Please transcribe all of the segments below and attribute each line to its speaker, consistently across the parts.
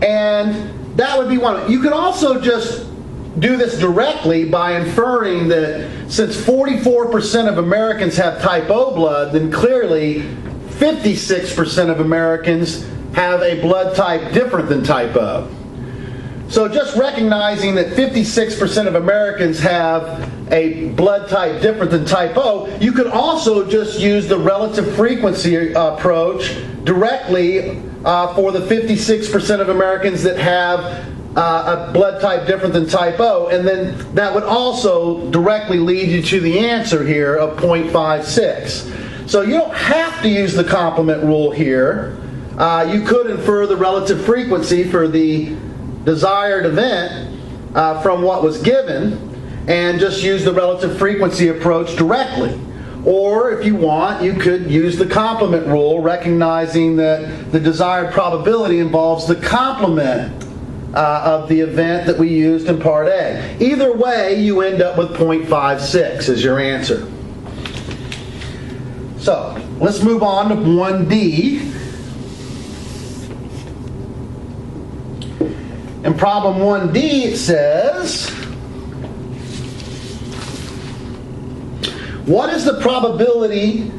Speaker 1: And that would be one. You could also just do this directly by inferring that since 44% of Americans have type O blood, then clearly 56% of Americans have a blood type different than type O. So just recognizing that 56% of Americans have a blood type different than type O, you could also just use the relative frequency approach directly for the 56% of Americans that have a blood type different than type O, and then that would also directly lead you to the answer here of 0.56. So you don't have to use the complement rule here. You could infer the relative frequency for the desired event from what was given and just use the relative frequency approach directly. Or if you want, you could use the complement rule, recognizing that the desired probability involves the complement of the event that we used in Part A. Either way, you end up with 0.56 as your answer. So, let's move on to 1D. In problem 1D, it says, what is the probability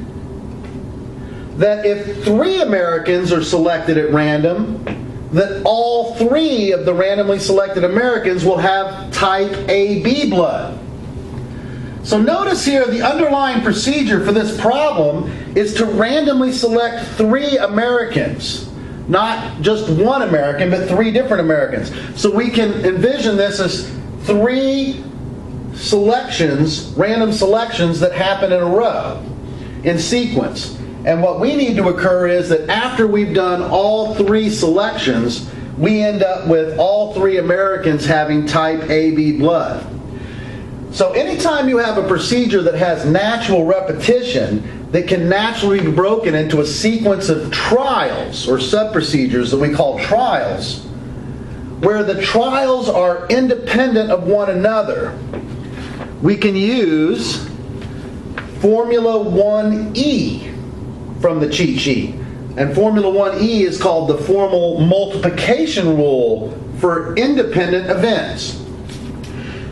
Speaker 1: that if 3 Americans are selected at random, that all 3 of the randomly selected Americans will have type AB blood? So notice here the underlying procedure for this problem is to randomly select 3 Americans. Not just 1 American, but 3 different Americans. So we can envision this as 3 selections, random selections that happen in a row, in sequence. And what we need to occur is that after we've done all 3 selections, we end up with all 3 Americans having type AB blood. So anytime you have a procedure that has natural repetition, that can naturally be broken into a sequence of trials or sub-procedures that we call trials, where the trials are independent of one another, we can use Formula 1E from the cheat sheet. And Formula 1E is called the formal multiplication rule for independent events.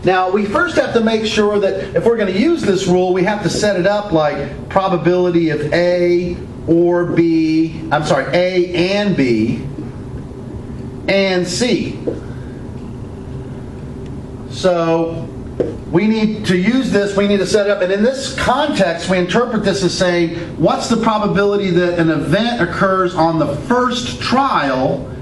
Speaker 1: Now, we first have to make sure that if we're going to use this rule, we have to set it up like probability of A or B, A and B and C. So we need to use this, we need to set it up, and in this context, we interpret this as saying, what's the probability that an event occurs on the first trial,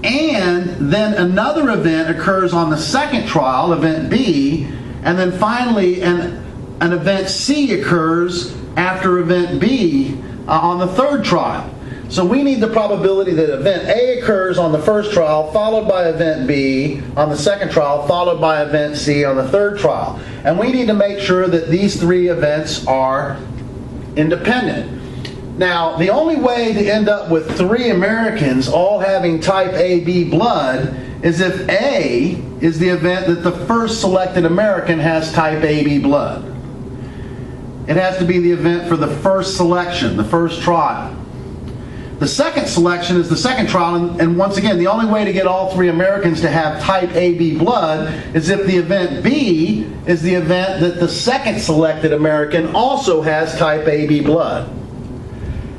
Speaker 1: and then another event occurs on the second trial, event B, and then finally an event C occurs after event B on the third trial. So we need the probability that event A occurs on the first trial, followed by event B on the second trial, followed by event C on the third trial. And we need to make sure that these 3 events are independent. Now, the only way to end up with 3 Americans all having type AB blood is if A is the event that the first selected American has type AB blood. It has to be the event for the first selection, the first trial. The second selection is the second trial, and once again, the only way to get all 3 Americans to have type AB blood is if the event B is the event that the second selected American also has type AB blood.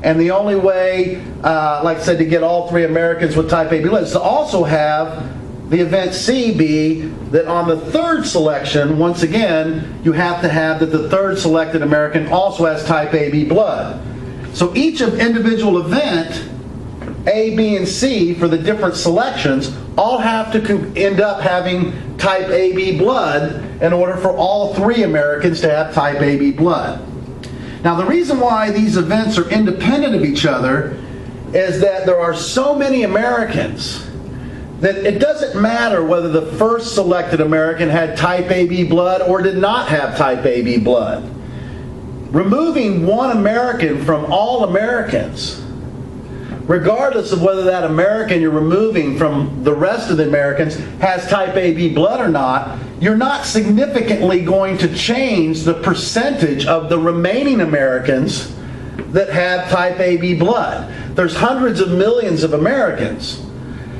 Speaker 1: And the only way, like I said, to get all 3 Americans with type AB blood is to also have the event C be that on the third selection, once again, you have to have that the third selected American also has type AB blood. So each of individual event, A, B, and C, for the different selections, all have to end up having type AB blood in order for all 3 Americans to have type AB blood. Now, the reason why these events are independent of each other is that there are so many Americans that it doesn't matter whether the first selected American had type AB blood or did not have type AB blood. Removing 1 American from all Americans, regardless of whether that American you're removing from the rest of the Americans has type AB blood or not, you're not significantly going to change the percentage of the remaining Americans that have type AB blood. There's hundreds of millions of Americans.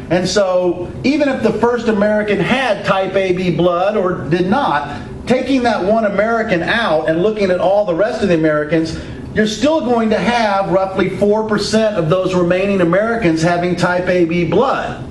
Speaker 1: And so even if the first American had type AB blood or did not, taking that one American out and looking at all the rest of the Americans, you're still going to have roughly 4% of those remaining Americans having type AB blood,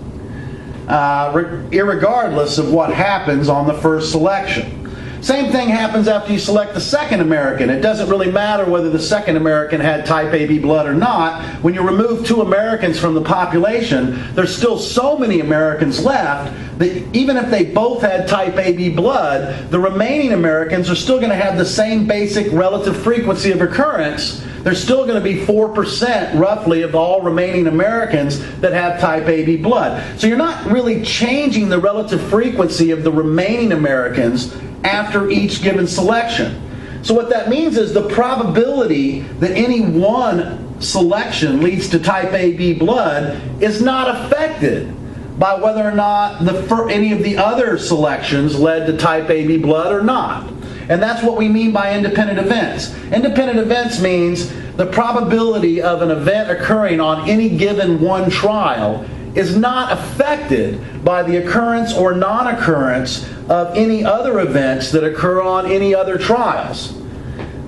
Speaker 1: irregardless of what happens on the first selection. Same thing happens after you select the second American. It doesn't really matter whether the second American had type AB blood or not. When you remove 2 Americans from the population, there's still so many Americans left that even if they both had type AB blood, the remaining Americans are still going to have the same basic relative frequency of occurrence. There's still going to be 4% roughly of all remaining Americans that have type AB blood. So you're not really changing the relative frequency of the remaining Americans after each given selection. So what that means is the probability that any one selection leads to type AB blood is not affected by whether or not any of the other selections led to type AB blood or not. And that's what we mean by independent events. Independent events means the probability of an event occurring on any given one trial is not affected by the occurrence or non-occurrence of any other events that occur on any other trials.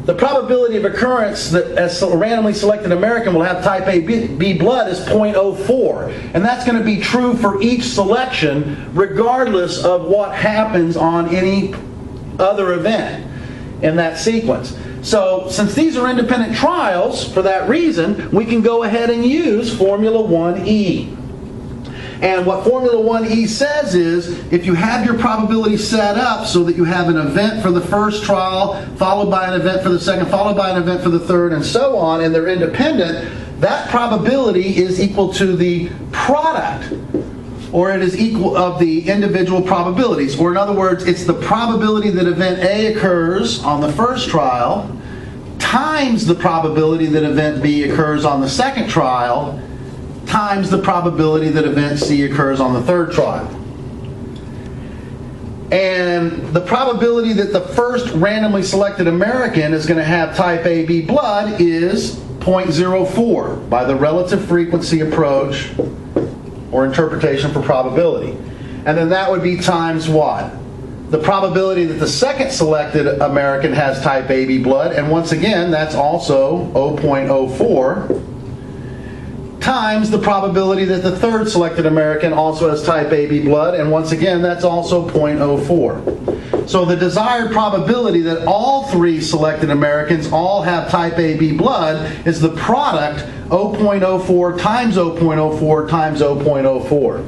Speaker 1: The probability of occurrence that a randomly selected American will have type AB blood is 0.04. And that's going to be true for each selection regardless of what happens on any other event in that sequence. So since these are independent trials, for that reason, we can go ahead and use Formula 1E. And what Formula 1E says is, if you have your probability set up so that you have an event for the first trial, followed by an event for the second, followed by an event for the third, and so on, and they're independent, that probability is equal to the product, or it is equal of the individual probabilities. Or in other words, it's the probability that event A occurs on the first trial times the probability that event B occurs on the second trial times the probability that event C occurs on the third trial. And the probability that the first randomly selected American is going to have type AB blood is 0.04 by the relative frequency approach or interpretation for probability. And then that would be times what? The probability that the second selected American has type AB blood, and once again that's also 0.04, times the probability that the third selected American also has type AB blood, and once again that's also 0.04. So the desired probability that all 3 selected Americans all have type AB blood is the product 0.04 times 0.04 times 0.04.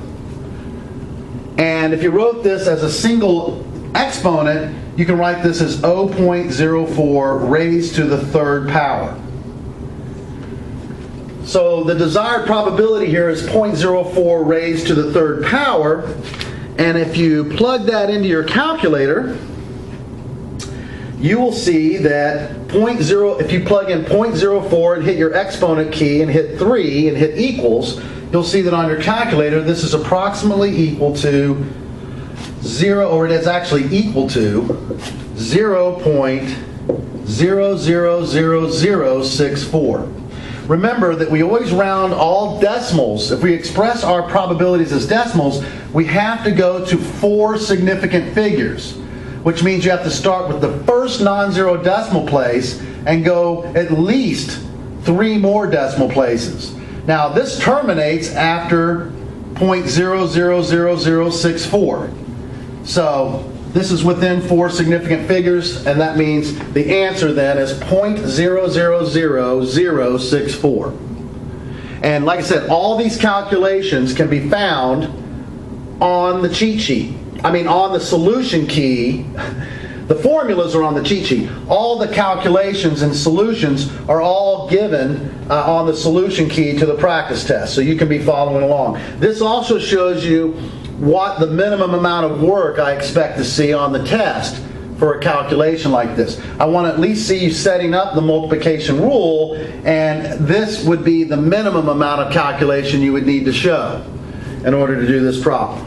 Speaker 1: And if you wrote this as a single exponent, you can write this as 0.04 raised to the third power. So the desired probability here is 0.04 raised to the third power, and if you plug that into your calculator, you will see that if you plug in 0.04 and hit your exponent key and hit 3 and hit equals, you'll see that on your calculator this is approximately equal to 0, or it is actually equal to 0.000064. Remember that we always round all decimals. If we express our probabilities as decimals, we have to go to 4 significant figures, which means you have to start with the first non-zero decimal place and go at least 3 more decimal places. Now this terminates after 0.000064. So this is within 4 significant figures, and that means the answer then is 0.000064. And like I said, all these calculations can be found on the cheat sheet. On the solution key. The formulas are on the cheat sheet. All the calculations and solutions are all given on the solution key to the practice test, so you can be following along. This also shows you what the minimum amount of work I expect to see on the test for a calculation like this. I want to at least see you setting up the multiplication rule, and this would be the minimum amount of calculation you would need to show in order to do this problem.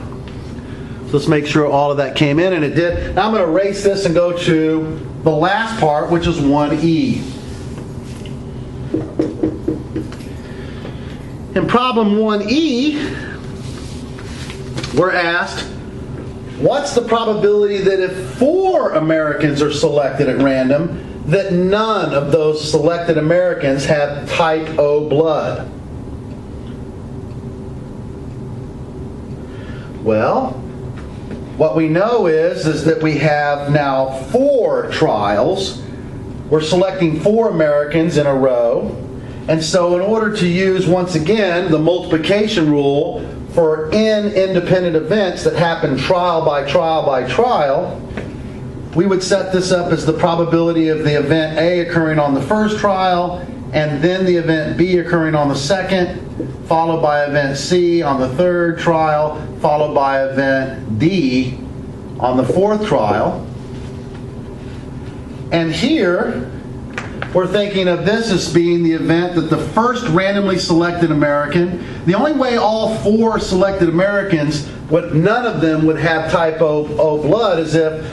Speaker 1: So let's make sure all of that came in, and it did. Now I'm going to erase this and go to the last part, which is 1E. In problem 1E, we're asked, what's the probability that if 4 Americans are selected at random, that none of those selected Americans have type O blood? Well, what we know is that we have now 4 trials. We're selecting 4 Americans in a row. And so in order to use, once again, the multiplication rule for n independent events that happen trial by trial by trial, we would set this up as the probability of the event A occurring on the first trial, and then the event B occurring on the second, followed by event C on the third trial, followed by event D on the fourth trial. And here, we're thinking of this as being the event that the first randomly selected American, the only way all 4 selected Americans, none of them would have type O blood is if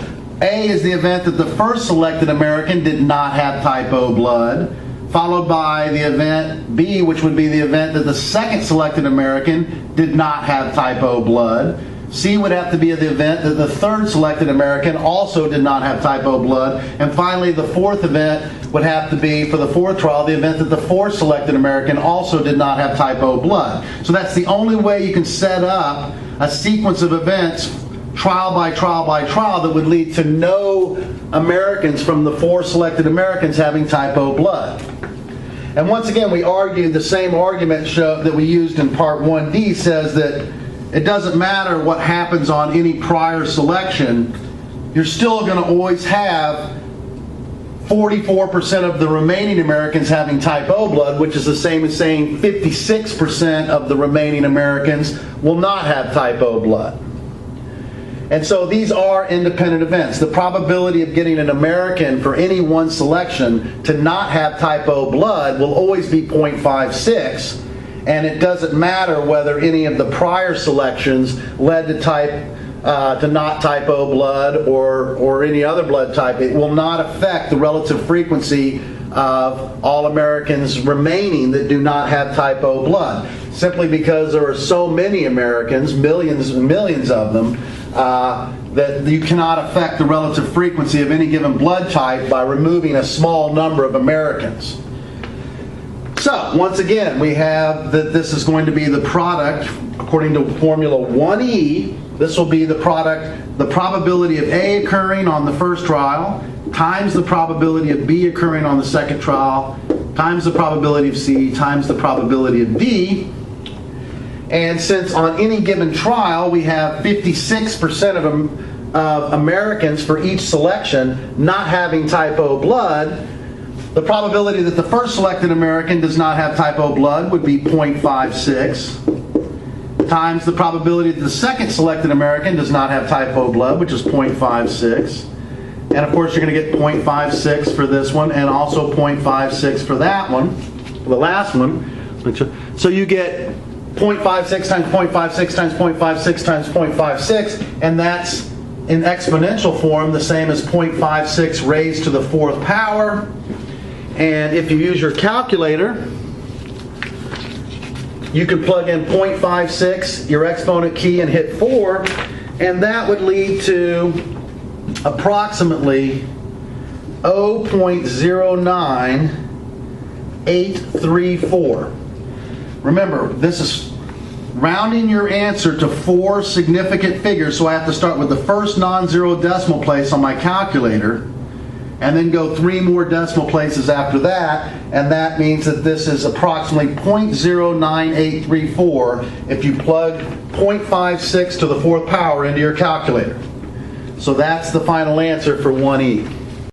Speaker 1: A is the event that the first selected American did not have type O blood, followed by the event B, which would be the event that the second selected American did not have type O blood. C would have to be the event that the third selected American also did not have type O blood. And finally, the fourth event would have to be, for the fourth trial, the event that the fourth selected American also did not have type O blood. So that's the only way you can set up a sequence of events, trial by trial by trial, that would lead to no Americans from the 4 selected Americans having type O blood. And once again, we argued the same argument that we used in Part 1D says that it doesn't matter what happens on any prior selection, you're still going to always have 44% of the remaining Americans having type O blood, which is the same as saying 56% of the remaining Americans will not have type O blood. And so these are independent events. The probability of getting an American for any one selection to not have type O blood will always be 0.56. And it doesn't matter whether any of the prior selections led to not type O blood or any other blood type. It will not affect the relative frequency of all Americans remaining that do not have type O blood, simply because there are so many Americans, millions and millions of them, that you cannot affect the relative frequency of any given blood type by removing a small number of Americans. So, once again, we have that this is going to be the product, according to Formula 1E, this will be the product, the probability of A occurring on the first trial, times the probability of B occurring on the second trial, times the probability of C, times the probability of D. And since on any given trial we have 56% of Americans for each selection not having type O blood, the probability that the first selected American does not have type O blood would be 0.56 times the probability that the second selected American does not have type O blood, which is 0.56. And of course you're going to get 0.56 for this one and also 0.56 for that one, for the last one. So you get 0.56 times 0.56 times 0.56 times 0.56, and that's in exponential form the same as 0.56 raised to the 4th power. And if you use your calculator, you can plug in 0.56, your exponent key, and hit 4, and that would lead to approximately 0.09834. Remember, this is rounding your answer to 4 significant figures, so I have to start with the first non-zero decimal place on my calculator, and then go 3 more decimal places after that, and that means that this is approximately 0.09834 if you plug 0.56 to the 4th power into your calculator. So that's the final answer for 1E.